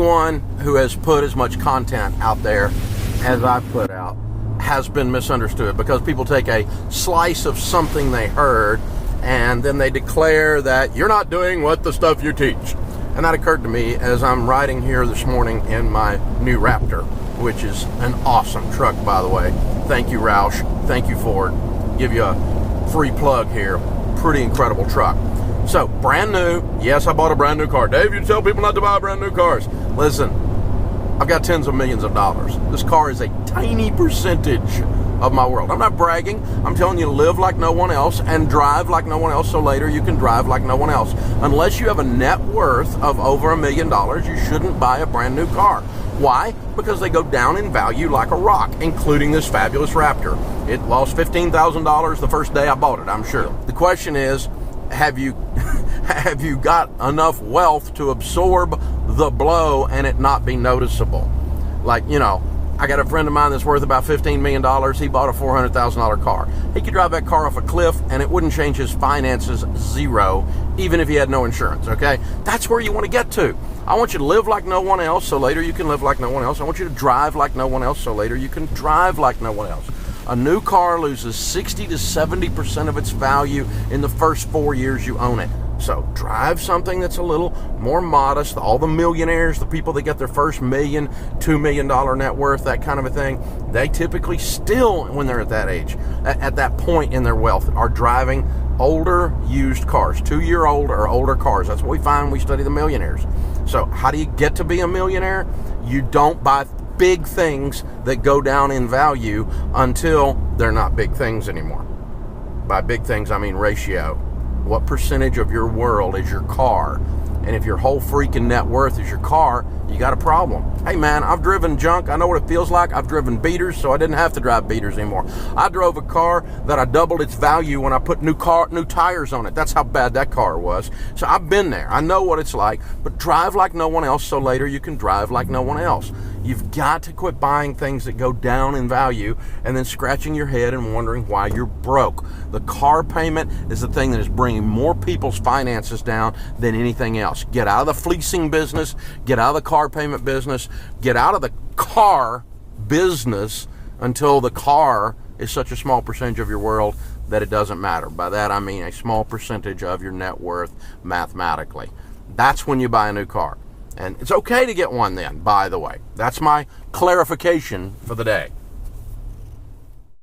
anyone who has put as much content out there as I've put out has been misunderstood, because people take a slice of something they heard and then they declare that you're not doing what the stuff you teach. And that occurred to me as I'm riding here this morning in my new Raptor, which is an awesome truck, by the way. Thank you, Roush. Thank you, Ford. Give you a free plug here. Pretty incredible truck. So, brand new. Yes, I bought a brand new car. Dave, you tell people not to buy brand new cars. Listen, I've got tens of millions of dollars. This car is a tiny percentage of my world. I'm not bragging. I'm telling you to live like no one else and drive like no one else, so later you can drive like no one else. Unless you have a net worth of over $1 million, you shouldn't buy a brand new car. Why? Because they go down in value like a rock, including this fabulous Raptor. It lost $15,000 the first day I bought it, I'm sure. The question is, have you got enough wealth to absorb the blow and it not be noticeable? Like, you know, I got a friend of mine that's worth about $15 million. He bought a $400,000 car. He could drive that car off a cliff and it wouldn't change his finances zero, even if he had no insurance, okay? That's where you want to get to. I want you to live like no one else, so later you can live like no one else. I want you to drive like no one else, so later you can drive like no one else. A new car loses 60 to 70% of its value in the first 4 years you own it. So drive something that's a little more modest. All the millionaires, the people that get their first $1 million, $2 million net worth, that kind of a thing, they typically still, when they're at that age, at that point in their wealth, are driving older used cars, 2-year-old or older cars. That's what we find when we study the millionaires. So how do you get to be a millionaire? You don't buy big things that go down in value until they're not big things anymore. By big things, I mean ratio. What percentage of your world is your car? And if your whole freaking net worth is your car, you got a problem. Hey man, I've driven junk. I know what it feels like. I've driven beaters, so I didn't have to drive beaters anymore. I drove a car that I doubled its value when I put new tires on it. That's how bad that car was. So I've been there. I know what it's like. But drive like no one else, so later you can drive like no one else. You've got to quit buying things that go down in value and then scratching your head and wondering why you're broke. The car payment is the thing that is bringing more people's finances down than anything else. Get out of the fleecing business. Get out of the car payment business. Get out of the car business until the car is such a small percentage of your world that it doesn't matter. By that I mean a small percentage of your net worth mathematically. That's when you buy a new car. And it's okay to get one then, by the way. That's my clarification for the day.